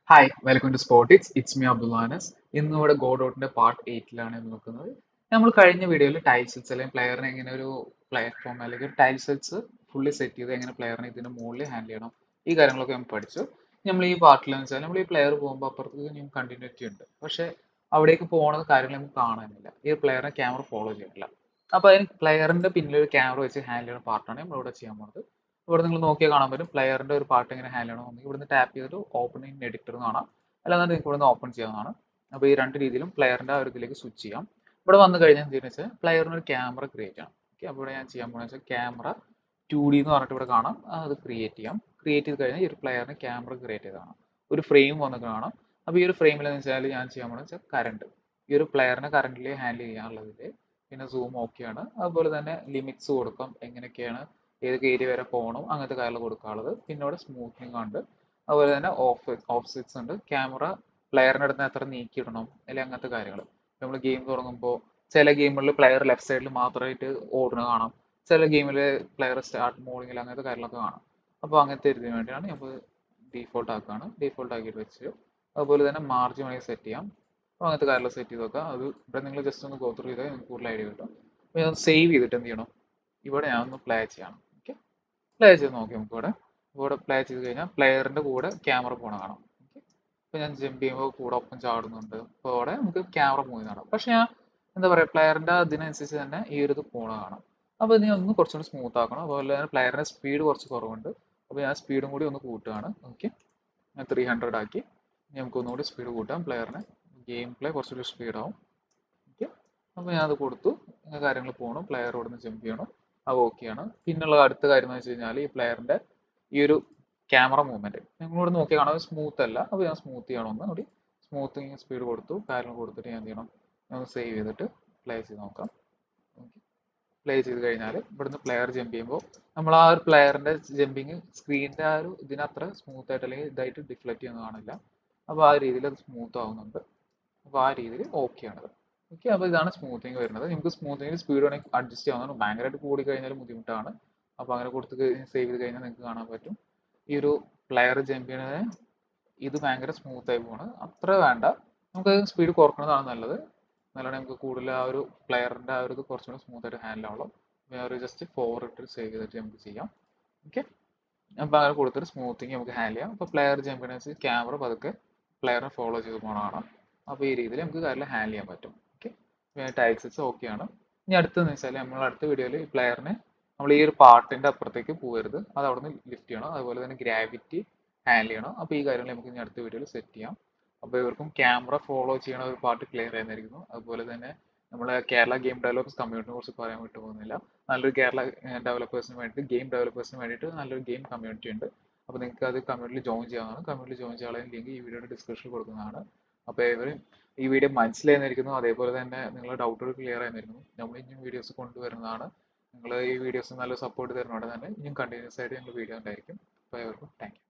Hi welcome to sportics it's me Abdulla Anas ഇന്ന് ഇവിടെ ഗോഡൌട്ടിന്റെ part 8 നോക്കുന്നത്. നമ്മൾ കഴിഞ്ഞ വീഡിയോയിൽ ടൈൽ സെറ്റ്സ് അല്ലെങ്കിൽ പ്ലെയറിനെ എങ്ങനെ ഒരു പ്ലാറ്റ്ഫോം അല്ലെങ്കിൽ ഒരു ടൈൽ സെറ്റ്സ് ഫുള്ളി സെറ്റ് ചെയ്ത് എങ്ങനെ പ്ലെയറിനെ ഇതിന്റെ മുകളിൽ ഹാൻഡിൽ ചെയ്യണം ഈ കാര്യങ്ങളൊക്കെ നമ്മൾ പഠിച്ചു. നമ്മൾ ഈ പാർട്ടിൽ എന്ന് വെച്ചാൽ നമ്മൾ ഈ പ്ലെയർ പോകുമ്പോൾ അപ്പുറത്തേക്ക് ഞാൻ കണ്ടിന്യൂറ്റി ഉണ്ട്, പക്ഷെ അവിടേക്ക് പോകുന്ന കാര്യങ്ങൾ നമുക്ക് കാണാനില്ല. ഈ പ്ലെയറിനെ ക്യാമറ ഫോളോ ചെയ്തിട്ടില്ല. അപ്പൊ അതിന് പ്ലെയറിന്റെ പിന്നിൽ ഒരു ക്യാമറ വെച്ച് ഹാൻഡിൽ ചെയ്യുന്ന പാർട്ടാണ് നമ്മൾ ഇവിടെ ചെയ്യാൻ പോകുന്നത്. ഇവിടെ നിങ്ങൾ നോക്കിയാൽ കാണാൻ പറ്റും പ്ലെയറിന്റെ ഒരു പാർട്ട് എങ്ങനെ ഹാൻഡിൽ ചെയ്യണമെന്ന്. ഇവിടുന്ന് ടാപ്പ് ചെയ്തിട്ട് ഓപ്പൺ ഇൻ എഡിറ്റർ കാണാം, അല്ലാതെ നിങ്ങൾക്ക് ഇവിടുന്ന് ഓപ്പൺ ചെയ്യാവുന്നതാണ്. അപ്പോൾ ഈ രണ്ട് രീതിയിലും പ്ലെയറിന്റെ ആ ഒരു ഇതിലേക്ക് സ്വിച്ച് ചെയ്യാം. ഇവിടെ വന്നു കഴിഞ്ഞാൽ എന്തെന്ന് വെച്ചാൽ പ്ലെയറിന് ഒരു ക്യാമറ ക്രിയേറ്റ് ചെയ്യണം. ഓക്കെ, അപ്പോൾ ഇവിടെ ഞാൻ ചെയ്യാൻ പോകുന്നത് വെച്ചാൽ ക്യാമറ 2D എന്ന് പറഞ്ഞിട്ട് ഇവിടെ കാണാം, അത് ക്രിയേറ്റ് ചെയ്യാം. ക്രിയേറ്റ് ചെയ്ത് കഴിഞ്ഞാൽ ഈ ഒരു പ്ലെയറിന് ക്യാമറ ക്രിയേറ്റ് ചെയ്തതാണ്. ഒരു ഫ്രെയിം വന്ന് കാണാം. അപ്പോൾ ഈ ഒരു ഫ്രെയിമിൽ എന്ന് വെച്ചാൽ ഞാൻ ചെയ്യാൻ പോകുന്നത് വെച്ചാൽ കറണ്ട്, ഈ ഒരു പ്ലെയറിനെ കറണ്ടിൽ ഹാൻഡിൽ ചെയ്യാനുള്ളതിൽ പിന്നെ സൂം ഓക്കെയാണ്. അതുപോലെ തന്നെ ലിമിറ്റ്സ് കൊടുക്കാം, എങ്ങനെയൊക്കെയാണ് ഏതൊക്കെ ഏരിയ വരെ പോകണം അങ്ങനത്തെ കാര്യങ്ങൾ കൊടുക്കാനുള്ളത്. പിന്നെ ഇവിടെ സ്മൂത്തിങ് ഉണ്ട്, അതുപോലെ തന്നെ ഓഫ്സെറ്റ്സ് ഉണ്ട്. ക്യാമറ പ്ലെയറിന്റെ അടുത്ത് എത്ര നീക്കിയിടണം അല്ലെങ്കിൽ അങ്ങനത്തെ കാര്യങ്ങൾ. നമ്മൾ ഗെയിം തുടങ്ങുമ്പോൾ ചില ഗെയിമുകളിൽ പ്ലെയർ ലെഫ്റ്റ് സൈഡിൽ മാത്രമായിട്ട് ഓടുന്ന കാണാം, ചില ഗെയിമിൽ പ്ലെയർ സ്റ്റാർട്ട് മോഡിങ്ങിൽ അങ്ങനത്തെ കാര്യങ്ങളൊക്കെ കാണാം. അപ്പോൾ അങ്ങനത്തെ ഇതിന് വേണ്ടിയാണ് നമ്മൾ ഡീഫോൾട്ട് ആക്കുകയാണ്. ഡീഫോൾട്ട് ആക്കിയിട്ട് വെച്ച് അതുപോലെ തന്നെ മാർജിൻ വേണമെങ്കിൽ സെറ്റ് ചെയ്യാം. അപ്പോൾ അങ്ങനത്തെ കാര്യങ്ങൾ സെറ്റ് ചെയ്ത് വെക്കാം. അത് ഇവിടെ നിങ്ങൾ ജസ്റ്റ് ഒന്ന് ഗോ ത്രൂ ചെയ്താൽ നിങ്ങൾക്ക് കൂടുതൽ ഐഡിയ കിട്ടും. അപ്പോൾ ഞാൻ സേവ് ചെയ്തിട്ട് എന്ത് ചെയ്യണം, ഇവിടെ ഞാൻ ഒന്ന് പ്ലേ ചെയ്യണം. ഓക്കെ, പ്ലേ ചെയ്ത് നോക്കി നമുക്ക് ഇവിടെ പ്ലേ ചെയ്ത് കഴിഞ്ഞാൽ പ്ലെയറിന്റെ കൂടെ ക്യാമറ പോണ കാണാം. ഓക്കെ, ഇപ്പൊ ഞാൻ ജമ്പ് ചെയ്യുമ്പോൾ കൂടെ ഒപ്പം ചാടുന്നുണ്ട്. അപ്പോൾ അവിടെ നമുക്ക് ക്യാമറ മൂവ് കാണാം. പക്ഷെ ഞാൻ എന്താ പറയാ പ്ലെയറിന്റെ അതിനനുസരിച്ച് തന്നെ ഈ ഒരു ഇത് പോണ കാണാം. അപ്പോൾ ഇത് ഞാൻ ഒന്ന് കുറച്ചുകൂടി സ്മൂത്ത് ആക്കണം. അതുപോലെ തന്നെ പ്ലെയറിന്റെ സ്പീഡ് കുറച്ച് കുറവുണ്ട്, അപ്പോൾ ഞാൻ സ്പീഡും കൂടി ഒന്ന് കൂട്ടുകയാണ്. ഓക്കെ, ഞാൻ 300 ആക്കി. നമുക്ക് ഒന്നുകൂടി സ്പീഡ് കൂട്ടാം പ്ലെയറിന്. ഗെയിം പ്ലേ കുറച്ചുകൂടി സ്പീഡ് ആവും. ഓക്കെ, അപ്പോൾ ഞാൻ അത് കൊടുത്തു. ഇങ്ങനെ കാര്യങ്ങൾ പോകണം. പ്ലെയർ ഇവിടെ നിന്ന് ജമ്പ് ചെയ്യണം, അത് ഓക്കെയാണ്. പിന്നുള്ള അടുത്ത കാര്യം എന്ന് വെച്ച് കഴിഞ്ഞാൽ ഈ പ്ലെയറിന്റെ ഈ ഒരു ക്യാമറ മൂവ്മെന്റ് നിങ്ങളിവിടെ നോക്കി കാണാൻ സ്മൂത്ത് അല്ല, അപ്പോൾ ഞാൻ സ്മൂത്ത് ചെയ്യണമെന്ന് കൂടി സ്മൂത്തിങ് സ്പീഡ് കൊടുത്തു. കാര്യങ്ങൾ കൊടുത്തിട്ട് ഞാൻ എന്ത് ചെയ്യണം, ഞാൻ സേവ് ചെയ്തിട്ട് പ്ലേ ചെയ്ത് നോക്കാം. ഓക്കെ, പ്ലേ ചെയ്ത് കഴിഞ്ഞാൽ ഇവിടുന്ന് പ്ലെയർ ജമ്പ് ചെയ്യുമ്പോൾ നമ്മൾ ആ ഒരു പ്ലെയറിന്റെ ജമ്പിങ് സ്ക്രീനിന്റെ ആ ഒരു ഇതിനത്ര സ്മൂത്ത് ആയിട്ട് അല്ലെങ്കിൽ ഇതായിട്ട് ഡിഫ്ലക്റ്റ് ചെയ്യുന്ന കാണില്ല. അപ്പോൾ ആ രീതിയിൽ അത് സ്മൂത്ത് ആവുന്നുണ്ട്. അപ്പോൾ ആ രീതിയിൽ ഓക്കെയാണത്. ഓക്കെ, അപ്പോൾ ഇതാണ് സ്മൂത്തിങ് വരുന്നത്. നമുക്ക് സ്മൂത്തിങ്ങിൽ സ്പീഡ് വേണമെങ്കിൽ അഡ്ജസ്റ്റ് ചെയ്യാവുന്നതാണ്. ഭയങ്കരമായിട്ട് കൂടി കഴിഞ്ഞാൽ ബുദ്ധിമുട്ടാണ്. അപ്പോൾ അങ്ങനെ കൊടുത്ത് സേവ് ചെയ്ത് കഴിഞ്ഞാൽ നിങ്ങൾക്ക് കാണാൻ പറ്റും ഈ ഒരു പ്ലെയർ ജമ്പ് ചെയ്യണത് ഇത് ഭയങ്കര സ്മൂത്ത് ആയി പോവാണ്. അത്ര വേണ്ട, നമുക്ക് സ്പീഡ് കുറക്കുന്നതാണ് നല്ലത്. നല്ലോണം നമുക്ക് കൂടുതൽ ആ ഒരു പ്ലെയറിന്റെ ആ ഒരു ഇത് കുറച്ചുകൂടി സ്മൂത്ത് ആയിട്ട് ഹാൻഡിൽ ആവുള്ളൂ. വേറെ ജസ്റ്റ് 4 ഇട്ട് സേവ് ചെയ്തിട്ട് നമുക്ക് ചെയ്യാം. ഓക്കെ, അപ്പോൾ അങ്ങനെ കൊടുത്തിട്ട് സ്മൂത്തിങ് നമുക്ക് ഹാൻഡിൽ ചെയ്യാം. അപ്പോൾ പ്ലെയർ ജമ്പ് ചെയ്യുന്ന ക്യാമറ പതുക്കെ പ്ലെയറിനെ ഫോളോ ചെയ്ത് പോകണം. അപ്പോൾ ഈ രീതിയിൽ നമുക്ക് കാര്യം ഹാൻഡിൽ ചെയ്യാൻ പറ്റും. ഓക്കെ, ടൈൽസസ് ഓക്കെയാണ്. ഇനി അടുത്തതെന്ന് വെച്ചാൽ നമ്മൾ അടുത്ത വീഡിയോയിൽ ഈ പ്ലെയറിനെ നമ്മൾ ഈ ഒരു പാർട്ടിന്റെ അപ്പുറത്തേക്ക് പോകരുത്, അത് അവിടെ നിന്ന് ലിഫ്റ്റ് ചെയ്യണം. അതുപോലെ തന്നെ ഗ്രാവിറ്റി ഹാൻഡിൽ ചെയ്യണം. അപ്പോൾ ഈ കാര്യങ്ങൾ നമുക്ക് ഇനി അടുത്ത വീഡിയോയിൽ സെറ്റ് ചെയ്യാം. അപ്പോൾ ഇവർക്കും ക്യാമറ ഫോളോ ചെയ്യണ ഒരു പാർട്ട് ക്ലിയർ ആയിരിക്കുന്നു. അതുപോലെ തന്നെ നമ്മളെ കേരള ഗെയിം ഡെവലപ്പേഴ്സ് കമ്മ്യൂണിറ്റിനെ കുറിച്ച് പറയാൻ വിട്ടു പോകുന്നില്ല. നല്ലൊരു കേരള ഡെവലപ്പേഴ്സിന് വേണ്ടിയിട്ട് ഗെയിം ഡെവലപ്പേഴ്സിന് വേണ്ടിയിട്ട് നല്ലൊരു ഗെയിം കമ്മ്യൂണിറ്റി ഉണ്ട്. അപ്പോൾ നിങ്ങൾക്ക് അത് കമ്മ്യൂണിറ്റിയിൽ ജോയിൻ ചെയ്യാവുന്നതാണ്. കമ്മ്യൂണിറ്റി ജോയിൻ ചെയ്യാനുള്ള ലിങ്ക് ഈ വീഡിയോയുടെ ഡിസ്ക്രിപ്ഷനിൽ കൊടുക്കുന്നതാണ്. അപ്പോൾ ഇവർ ഈ വീഡിയോ മനസ്സിലായിരിക്കുന്നു, അതേപോലെ തന്നെ നിങ്ങളുടെ ഡൗട്ടുകൾ ക്ലിയർ ആയിരിക്കുന്നു. നമ്മൾ ഇനിയും വീഡിയോസ് കൊണ്ടുവരുന്നതാണ്. നിങ്ങൾ ഈ വീഡിയോസ് നല്ല സപ്പോർട്ട് തരുന്നതുകൊണ്ട് തന്നെ ഇനിയും കണ്ടിന്യൂസ് ആയിട്ട് ഞങ്ങൾ വീഡിയോ ഉണ്ടായിരിക്കും. അപ്പോൾ ഇവർക്കും താങ്ക് യു.